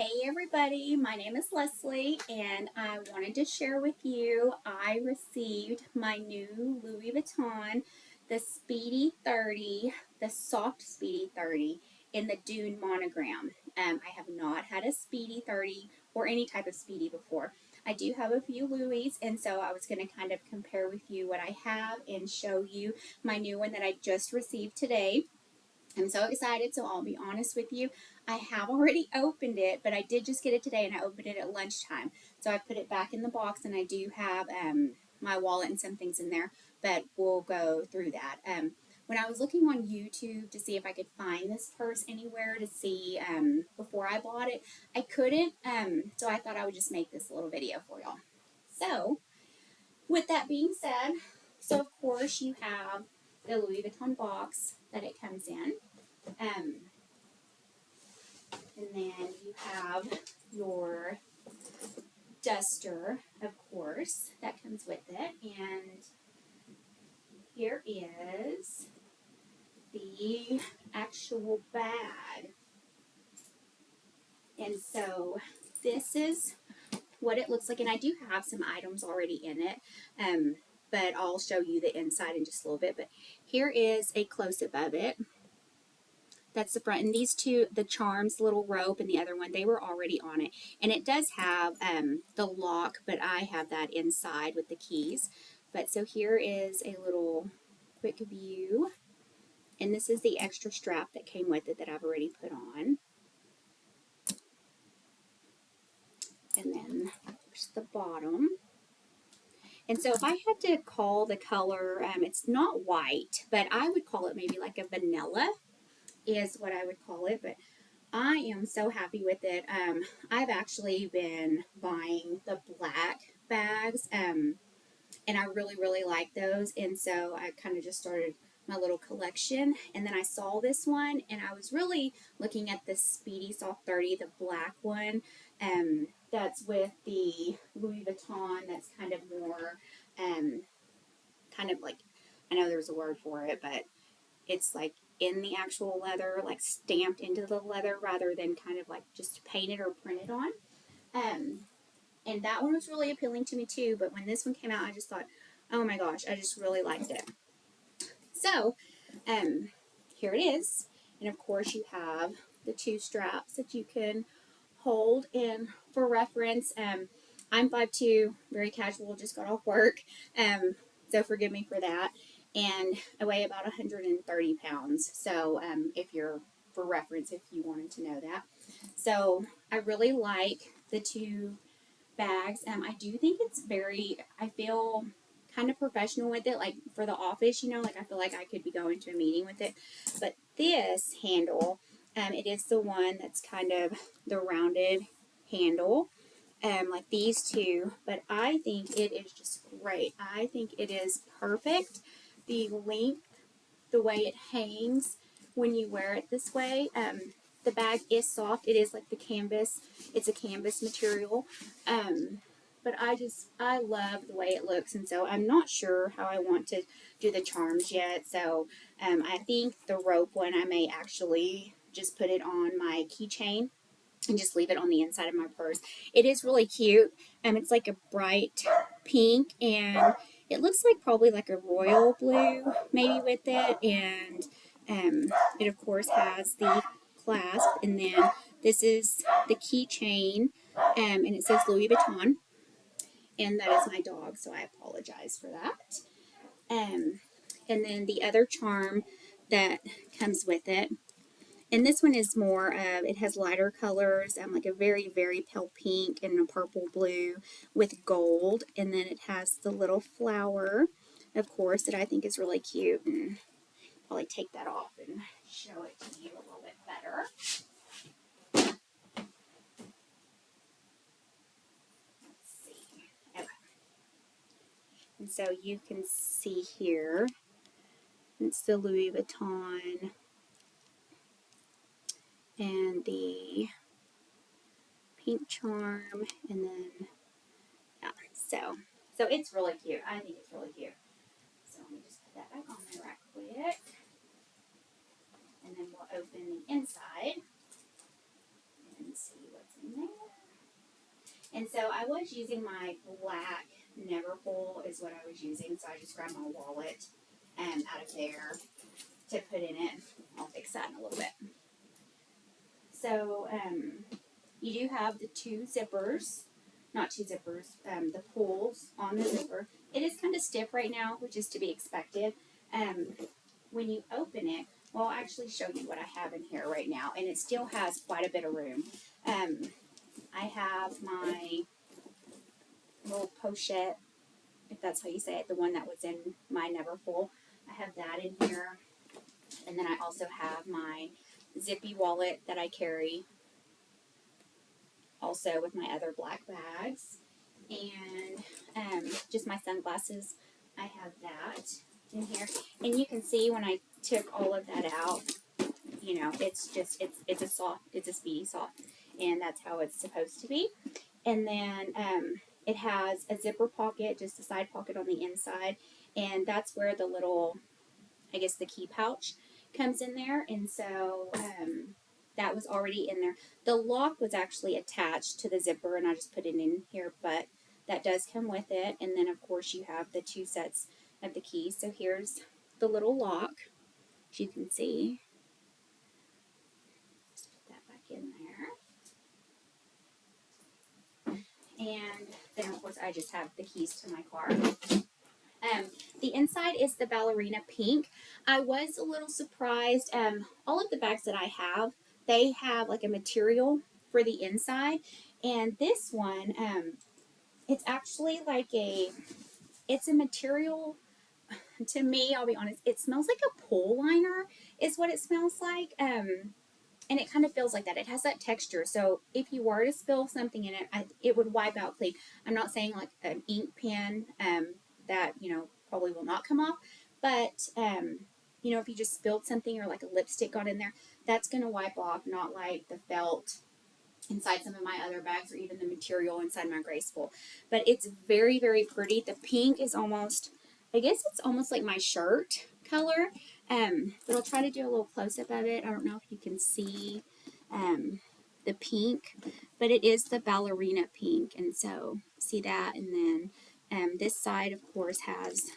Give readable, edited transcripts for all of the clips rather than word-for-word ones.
Hey everybody, my name is Leslie and I wanted to share with you I received my new Louis Vuitton, the Speedy 30, the Soft Speedy 30 in the Dune Monogram. I have not had a Speedy 30 or any type of Speedy before. I do have a few Louis, and so I was going to kind of compare with you what I have and show you my new one that I just received today. I'm so excited, so I'll be honest with you. I have already opened it, but I did just get it today and I opened it at lunchtime. So I put it back in the box and I do have my wallet and some things in there, but we'll go through that. When I was looking on YouTube to see if I could find this purse anywhere to see before I bought it, I couldn't, so I thought I would just make this little video for y'all. So, with that being said, so of course you have the Louis Vuitton box that it comes in. And then you have your duster, of course, that comes with it. And here is the actual bag. And so this is what it looks like. And I do have some items already in it, but I'll show you the inside in just a little bit. But here is a close-up of it. That's the front. And these two, the charms little rope and the other one, they were already on it. And it does have the lock, but I have that inside with the keys. But so here is a little quick view. And this is the extra strap that came with it that I've already put on. And then there's the bottom. And so if I had to call the color, it's not white, but I would call it maybe like a vanilla is what I would call it. But I am so happy with it. I've actually been buying the black bags, and I really, really like those. And so I kind of just started my little collection. And then I saw this one, and I was really looking at the Speedy Soft 30, the black one. That's with the Louis Vuitton. That's kind of more, kind of like, I know there's a word for it, but it's like in the actual leather, like stamped into the leather rather than kind of like just painted or printed on. And that one was really appealing to me too, but when this one came out, I just thought, oh my gosh, I just really liked it. So, here it is. And of course you have the two straps that you can hold. And for reference, I'm 5'2", very casual, just got off work. So forgive me for that. And I weigh about 130 pounds. So if you're, for reference, if you wanted to know that. So I really like the two bags. I do think it's very, I feel kind of professional with it, like for the office, like I feel like I could be going to a meeting with it. But this handle, it is the one that's kind of the rounded handle. Like these two, but I think it is just great. I think it is perfect. The length, the way it hangs when you wear it this way. The bag is soft. It is like the canvas. It's a canvas material. But I love the way it looks. And so I'm not sure how I want to do the charms yet. So I think the rope one, I may actually just put it on my keychain and just leave it on the inside of my purse. It is really cute. It's like a bright pink, and it looks like probably like a royal blue maybe with it. And it of course has the clasp, and then this is the keychain, and it says Louis Vuitton, and that is my dog, so I apologize for that. And then the other charm that comes with it, and this one is more of, it has lighter colors, like a very, very pale pink and a purple blue with gold. And then it has the little flower, of course, that I think is really cute. And probably take that off and show it to you a little bit better. Let's see. Okay. And so you can see here, it's the Louis Vuitton and the pink charm, and then yeah, so it's really cute. I think it's really cute. So let me just put that back on there right quick, and then we'll open the inside and see what's in I was using my black Neverfull is what I was using, so I just grabbed my wallet out of there to put in it. I'll fix that in a little bit. So you do have the two zippers, not two zippers, the pulls on the zipper. It is kind of stiff right now, which is to be expected. When you open it, well, I'll actually show you what I have in here right now, and it still has quite a bit of room. I have my little pochette, if that's how you say it, the one that was in my Neverfull. I have that in here. And then I also have my zippy wallet that I carry also with my other black bags. And just my sunglasses, I have that in here. And you can see when I took all of that out, you know, it's a Speedy Soft. And that's how it's supposed to be. And then it has a zipper pocket, just a side pocket on the inside. And that's where the little, I guess the key pouch comes in there. And so that was already in there. The lock was actually attached to the zipper, and I just put it in here, but that does come with it. And then, of course, you have the two sets of the keys. So here's the little lock, as you can see. Just put that back in there. And then, of course, I just have the keys to my car. The inside is the ballerina pink. I was a little surprised. All of the bags that I have, they have like a material for the inside. And this one, it's actually like it's a material, to me, I'll be honest, it smells like a pole liner is what it smells like. And it kind of feels like that. It has that texture. So if you were to spill something in it, it would wipe out clean. I'm not saying like an ink pen that, you know, probably will not come off. But, you know, if you just spilled something or like a lipstick got in there, that's going to wipe off, not like the felt inside some of my other bags or even the material inside my Graceful. But it's very, very pretty. The pink is almost, I guess it's almost like my shirt color. But I'll try to do a little close-up of it. I don't know if you can see the pink, but it is the ballerina pink. And so see that. And then this side, of course, has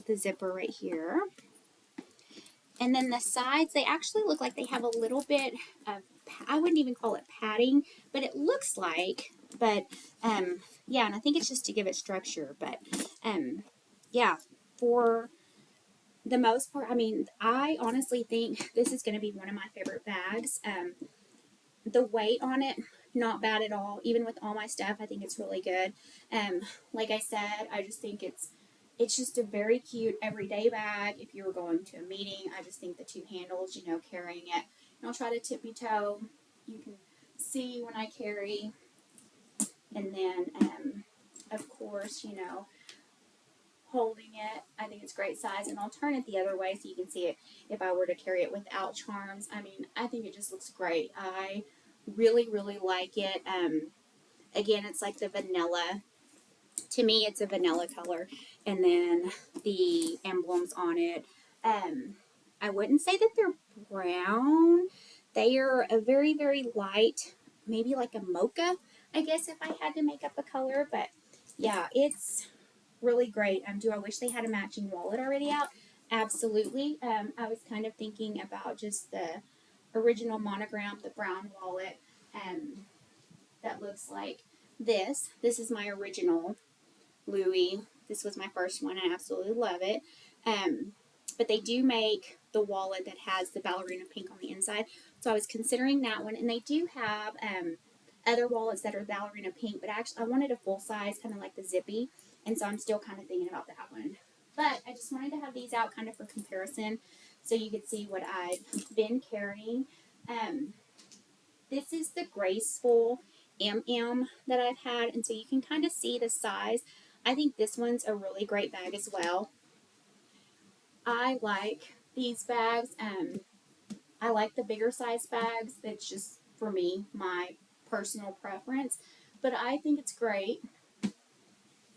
the zipper right here. And then the sides, they actually look like they have a little bit of, I wouldn't even call it padding, but it looks like, but yeah, and I think it's just to give it structure. But yeah, for the most part, I mean, I honestly think this is going to be one of my favorite bags. The weight on it, not bad at all. Even with all my stuff, I think it's really good. Like I said, I just think it's just a very cute everyday bag. If you were going to a meeting, I just think the two handles, you know, carrying it. And I'll try to tippy toe. You can see when I carry. And then, of course, you know, holding it, I think it's great size. And I'll turn it the other way so you can see it if I were to carry it without charms. I mean, I think it just looks great. I really, really like it. Again, it's like the vanilla. To me, it's a vanilla color. And then the emblems on it. I wouldn't say that they're brown. They are a very, very light, maybe like a mocha, I guess, if I had to make up a color. But yeah, it's really great. Do I wish they had a matching wallet already out? Absolutely. I was kind of thinking about just the original monogram, the brown wallet, that looks like this. This is my original Louis. This was my first one. I absolutely love it. But they do make the wallet that has the ballerina pink on the inside. So I was considering that one. And they do have other wallets that are ballerina pink, but actually I wanted a full size, kind of like the zippy. And so I'm still kind of thinking about that one. But I just wanted to have these out kind of for comparison so you could see what I've been carrying. This is the Graceful MM that I've had, and so you can kind of see the size. I think this one's a really great bag as well. I like these bags. I like the bigger size bags. That's just, for me, my personal preference. But I think it's great.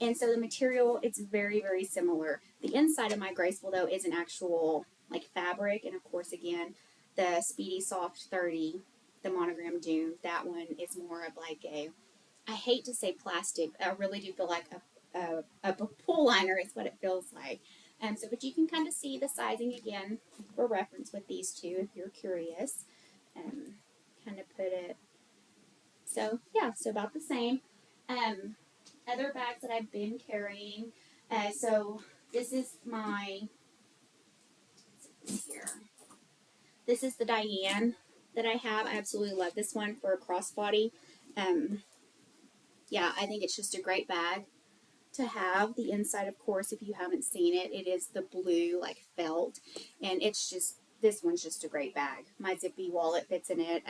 And so the material, it's very, very similar. The inside of my Graceful, though, is an actual, like, fabric. And, of course, again, the Speedy Soft 30, the Monogram Dune, that one is more of like a I hate to say plastic. I really do feel like a pool liner is what it feels like. But you can kind of see the sizing again for reference with these two if you're curious. Um, kind of put it. So yeah, so about the same. Other bags that I've been carrying. So this is my here. This is the Diane that I have. I absolutely love this one for a crossbody. Um, yeah, I think it's just a great bag to have. The inside, of course, if you haven't seen it, it is the blue like felt, and it's just this one's just a great bag. My zippy wallet fits in it.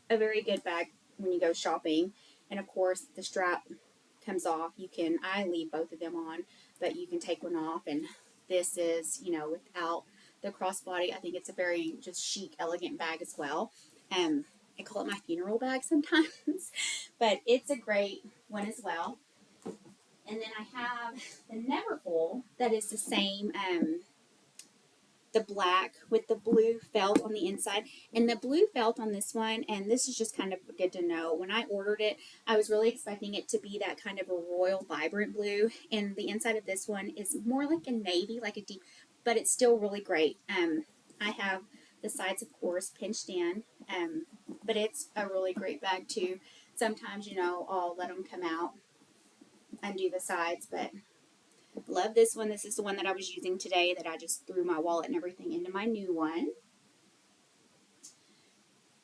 A very good bag when you go shopping, and of course the strap comes off. I leave both of them on, but you can take one off, and this is without the crossbody. I think it's a very just chic, elegant bag as well. I call it my funeral bag sometimes, but it's a great one as well. And then I have the Neverfull that is the same, the black with the blue felt on the inside. And the blue felt on this one, and this is just kind of good to know. When I ordered it, I was really expecting it to be that kind of a royal, vibrant blue. And the inside of this one is more like a navy, like a deep, but it's still really great. I have the sides, of course, pinched in, but it's a really great bag too. Sometimes, I'll let them come out undo the sides, but love this one. This is the one that I was using today that I just threw my wallet and everything into my new one.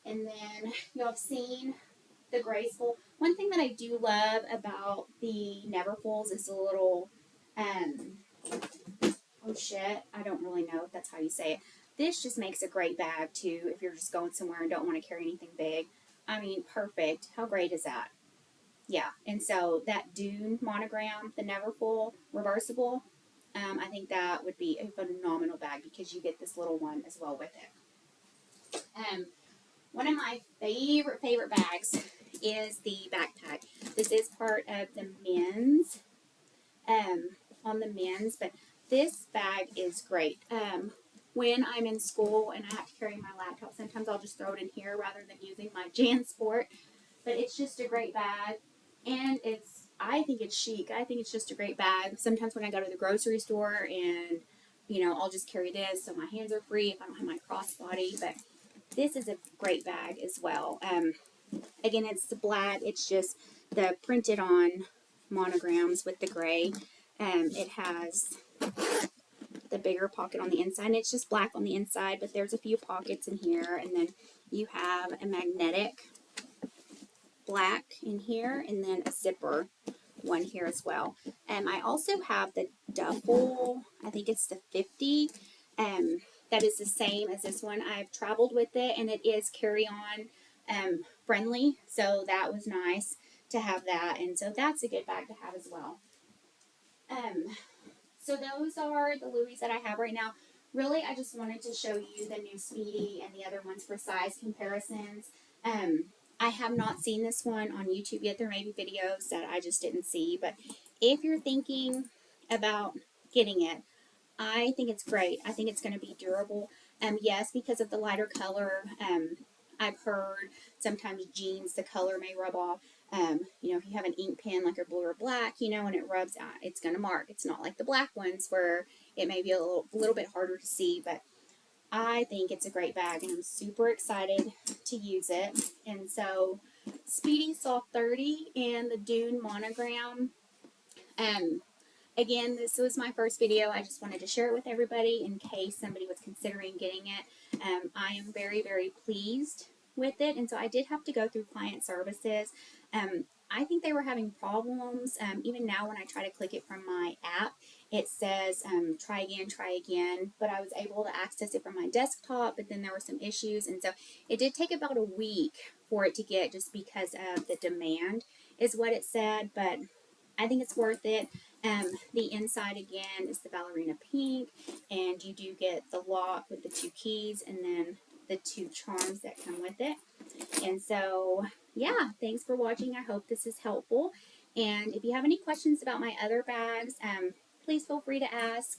And then y'all have seen the graceful. One thing that I do love about the Neverfulls is the little, oh shit, I don't really know if that's how you say it. This just makes a great bag too if you're just going somewhere and don't want to carry anything big. I mean, perfect. How great is that? Yeah, and so that Dune Monogram, the Neverfull reversible, I think that would be a phenomenal bag because you get this little one as well with it. One of my favorite bags is the backpack. This is part of the men's, on the men's, but this bag is great. When I'm in school and I have to carry my laptop, sometimes I'll just throw it in here rather than using my JanSport. But it's just a great bag, and I think it's chic. I think it's just a great bag. Sometimes when I go to the grocery store and, I'll just carry this so my hands are free if I don't have my crossbody, but this is a great bag as well. Again, it's the black. It's just the printed on monograms with the gray. It has the bigger pocket on the inside, and it's just black on the inside, but there's a few pockets in here, and then you have a magnetic black in here, and then a zipper one here as well. I also have the duffel, I think it's the 50, that is the same as this one. I've traveled with it, and it is carry-on friendly, so that was nice to have that, and so that's a good bag to have as well. So those are the Louis that I have right now. Really, I just wanted to show you the new Speedy and the other ones for size comparisons. I have not seen this one on YouTube yet. There may be videos that I just didn't see, but if you're thinking about getting it, I think it's great. I think it's going to be durable. Yes, because of the lighter color. I've heard sometimes jeans, the color may rub off. If you have an ink pen like a blue or black, and it rubs out, it's going to mark. It's not like the black ones where it may be a little bit harder to see, but I think it's a great bag, and I'm super excited to use it. And so, Speedy Soft 30 and the Dune Monogram. Again, this was my first video. I just wanted to share it with everybody in case somebody was considering getting it. I am very, very pleased with it, and so I did have to go through client services. I think they were having problems. Even now when I try to click it from my app, it says try again, but I was able to access it from my desktop, but then there were some issues, and so it did take about a week for it to get just because of the demand is what it said, but I think it's worth it. The inside again is the ballerina pink, and you do get the lock with the 2 keys and then the 2 charms that come with it. And so, yeah, thanks for watching. I hope this is helpful. And if you have any questions about my other bags, please feel free to ask.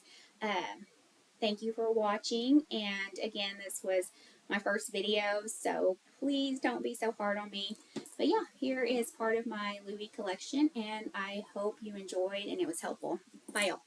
Thank you for watching. And again, this was my first video, so please don't be so hard on me. But yeah, here is part of my Louis collection, and I hope you enjoyed and it was helpful. Bye, y'all.